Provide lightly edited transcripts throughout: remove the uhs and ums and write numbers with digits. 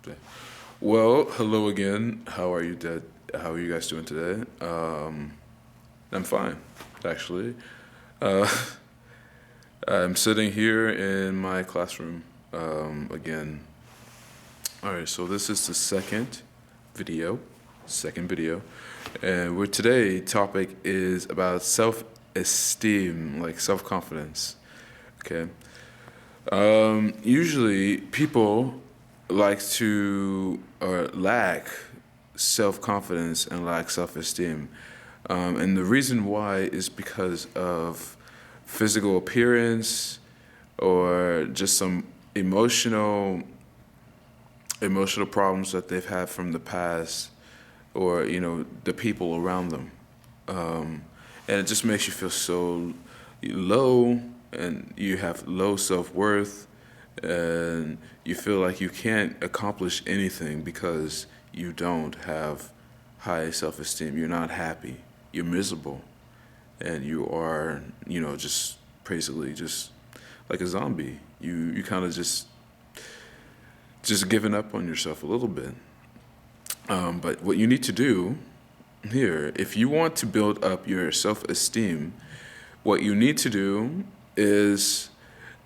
Okay. Well, hello again. How are you, Dad? How are you guys doing today? I'm fine, actually. Uh, I'm sitting here in my classroom again. All right, so this is the video, second video, and where today topic is about self-esteem, like self-confidence. Okay. Usually, people like to or lack self confidence and lack self esteem. And the reason why is because of physical appearance or just some emotional problems that they've had from the past or the people around them. And it just makes you feel so low, and you have low self-worth, and you feel like you can't accomplish anything because you don't have high self-esteem. You're not happy, you're miserable, and you are just basically just like a zombie. You kind of just giving up on yourself a little bit. But what you need to do here, if you want to build up your self-esteem, what you need to do is,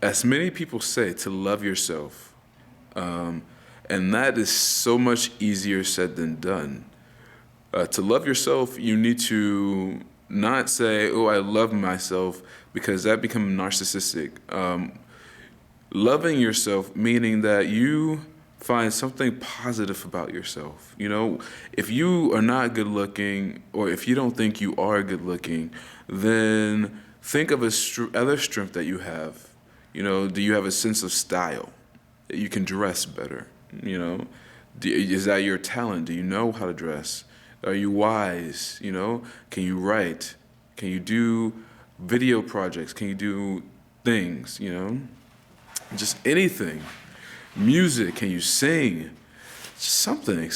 as many people say, to love yourself. And that is so much easier said than done. To love yourself, you need to not say, "Oh, I love myself," because that becomes narcissistic. Loving yourself, meaning that you find something positive about yourself. If you are not good looking, or if you don't think you are good looking, then think of other strength that you have. Do you have a sense of style? You can dress better. Is that your talent? Do you know how to dress? Are you wise? Can you write? Can you do video projects? Can you do things? Just anything. Music, can you sing? Something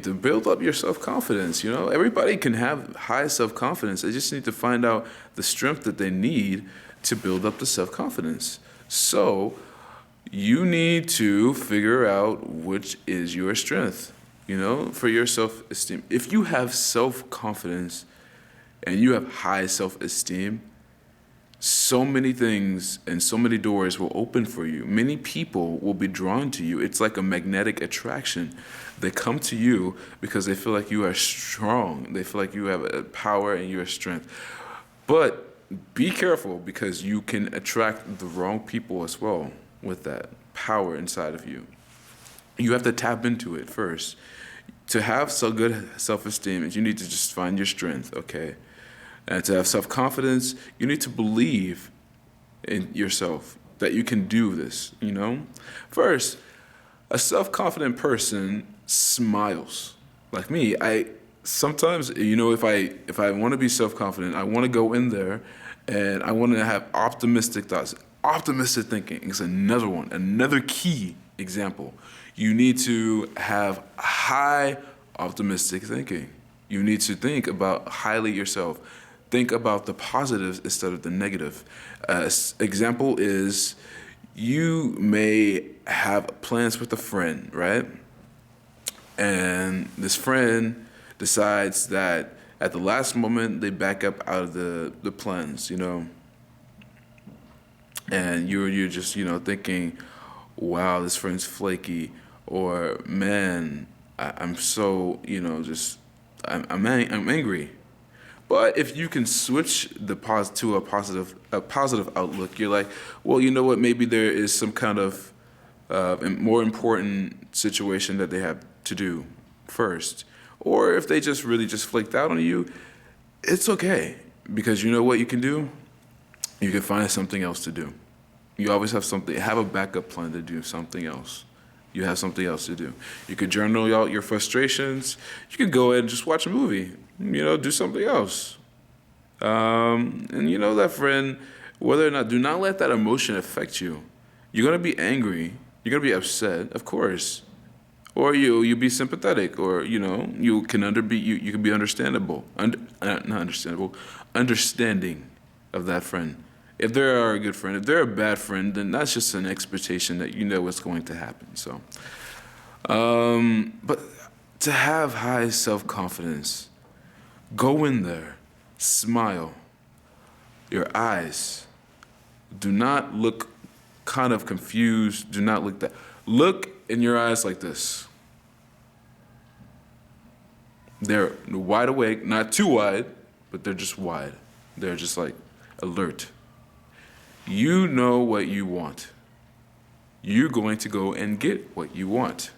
to build up your self-confidence. Everybody can have high self-confidence. They just need to find out the strength that they need to build up the self-confidence. So you need to figure out which is your strength, for your self-esteem. If you have self-confidence and you have high self-esteem, so many things and so many doors will open for you. Many people will be drawn to you. It's like a magnetic attraction. They come to you because they feel like you are strong. They feel like you have a power and your strength. But be careful, because you can attract the wrong people as well with that power inside of you. You have to tap into it first. To have so good self-esteem, you need to just find your strength, okay? And to have self-confidence, you need to believe in yourself that you can do this, First, a self-confident person smiles. Like me, I sometimes, if I want to be self-confident, I want to go in there and I want to have optimistic thoughts. Optimistic thinking is another one, another key example. You need to have high optimistic thinking. You need to think about highly yourself. Think about the positives instead of the negative. Example is, you may have plans with a friend, right? And this friend decides that at the last moment they back up out of the plans, and you're just thinking, wow, this friend's flaky, or man, I'm so I'm angry. But if you can switch to a positive outlook, you're like, well, you know what? Maybe there is some kind of more important situation that they have to do first. Or if they just really just flaked out on you, it's okay, because you know what you can do? You can find something else to do. You always have a backup plan to do something else. You have something else to do. You could journal out your frustrations. You could go ahead and just watch a movie. Do something else. And that friend, whether or not, do not let that emotion affect you. You're gonna be angry. You're gonna be upset, of course. Or you be sympathetic, or you can be understandable, not understandable, understanding of that friend. If they're a good friend, if they're a bad friend, then that's just an expectation that you know what's going to happen. So, But to have high self-confidence, go in there, smile. Your eyes do not look kind of confused. Do not look that. Look in your eyes like this. They're wide awake, not too wide, but they're just wide. They're just like alert. You know what you want. You're going to go and get what you want.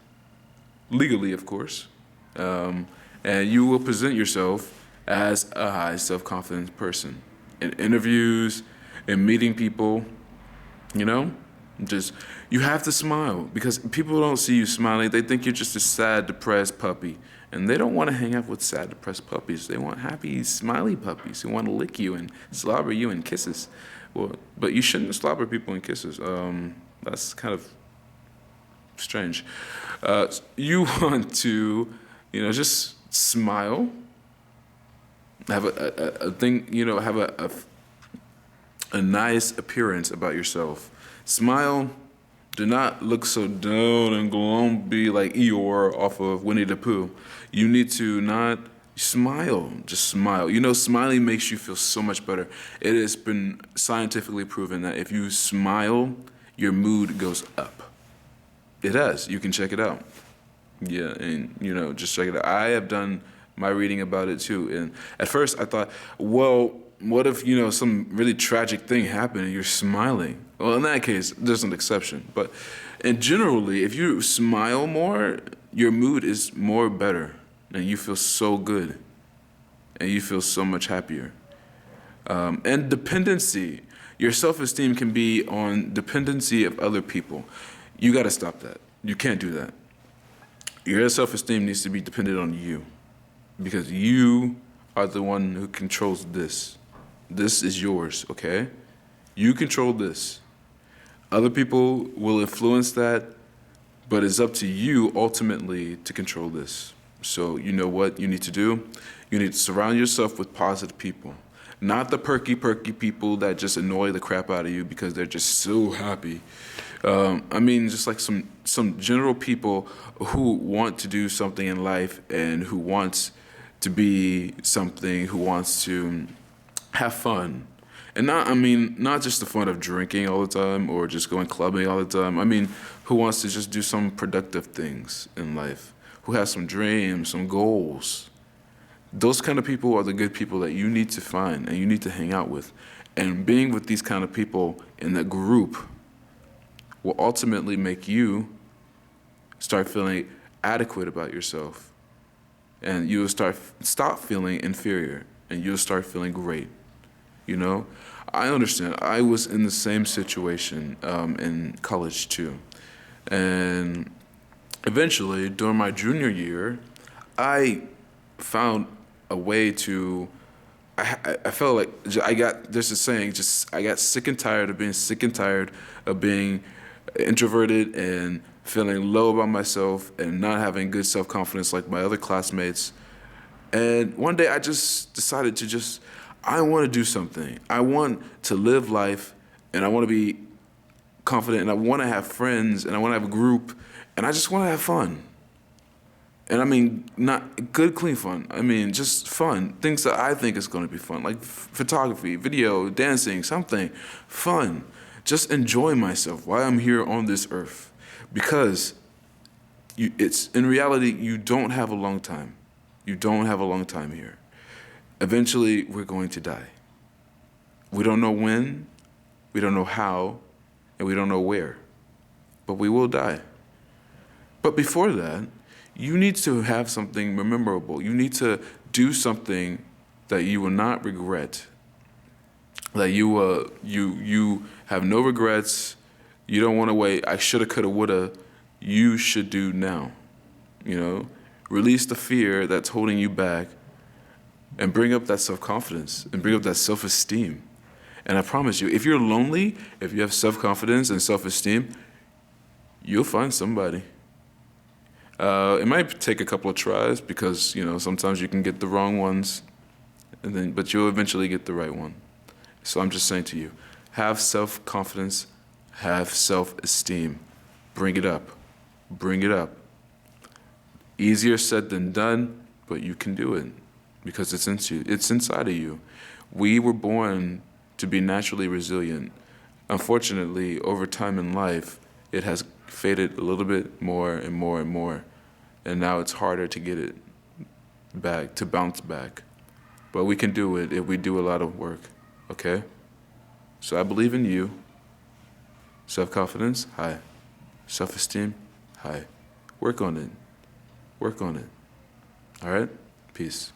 Legally, of course. And you will present yourself as a high self-confidence person in interviews, in meeting people, you know? Just, you have to smile because people don't see you smiling. They think you're just a sad, depressed puppy. And they don't want to hang out with sad, depressed puppies. They want happy, smiley puppies who want to lick you and slobber you in kisses. Well, but you shouldn't slobber people in kisses. That's kind of strange. You want to, just smile. Have a thing, have a nice appearance about yourself. Smile. Do not look so down and gloomy like Eeyore off of Winnie the Pooh. You need to not smile. Just smile. Smiling makes you feel so much better. It has been scientifically proven that if you smile, your mood goes up. It has. You can check it out. Yeah, and just check it out. I have done my reading about it too. And at first I thought, well, what if, some really tragic thing happened and you're smiling? Well, in that case, there's an exception. But generally, if you smile more, your mood is more better. And you feel so good. And you feel so much happier. And dependency. Your self-esteem can be on dependency of other people. You got to stop that. You can't do that. Your self-esteem needs to be dependent on you. Because you are the one who controls this. This is yours, okay? You control this. Other people will influence that, but it's up to you ultimately to control this. So you know what you need to do? You need to surround yourself with positive people. Not the perky people that just annoy the crap out of you because they're just so happy. Just like some general people who want to do something in life and who wants to be something, who wants to have fun. And not just the fun of drinking all the time or just going clubbing all the time. Who wants to just do some productive things in life, who has some dreams, some goals. Those kind of people are the good people that you need to find and you need to hang out with. And being with these kind of people in the group will ultimately make you start feeling adequate about yourself. And you will stop feeling inferior and you'll start feeling great. I understand. I was in the same situation in college too. And eventually, during my junior year, I found a way to, I felt like there's a saying, I got sick and tired of being sick and tired of being introverted and feeling low about myself and not having good self-confidence like my other classmates. And one day I just decided I want to do something. I want to live life and I want to be confident and I want to have friends and I want to have a group and I just want to have fun. And not good, clean fun. Just fun. Things that I think is going to be fun, like photography, video, dancing, something fun. Just enjoy myself while I'm here on this earth. Because in reality, you don't have a long time. You don't have a long time here. Eventually, we're going to die. We don't know when, we don't know how, and we don't know where. But we will die. But before that, you need to have something memorable. You need to do something that you will not regret. That you have no regrets. You don't want to wait. I shoulda, coulda, woulda. You should do now. Release the fear that's holding you back and bring up that self-confidence and bring up that self-esteem. And I promise you, if you're lonely, if you have self-confidence and self-esteem, you'll find somebody. It might take a couple of tries because, sometimes you can get the wrong ones, but you'll eventually get the right one. So I'm just saying to you, have self-confidence, have self-esteem. Bring it up. Bring it up. Easier said than done, but you can do it because it's inside of you. We were born to be naturally resilient. Unfortunately, over time in life, it has faded a little bit more and more and more, and now it's harder to get it back, to bounce back. But we can do it if we do a lot of work, okay? So I believe in you. Self-confidence, high. Self-esteem, high. Work on it. Work on it. All right? Peace.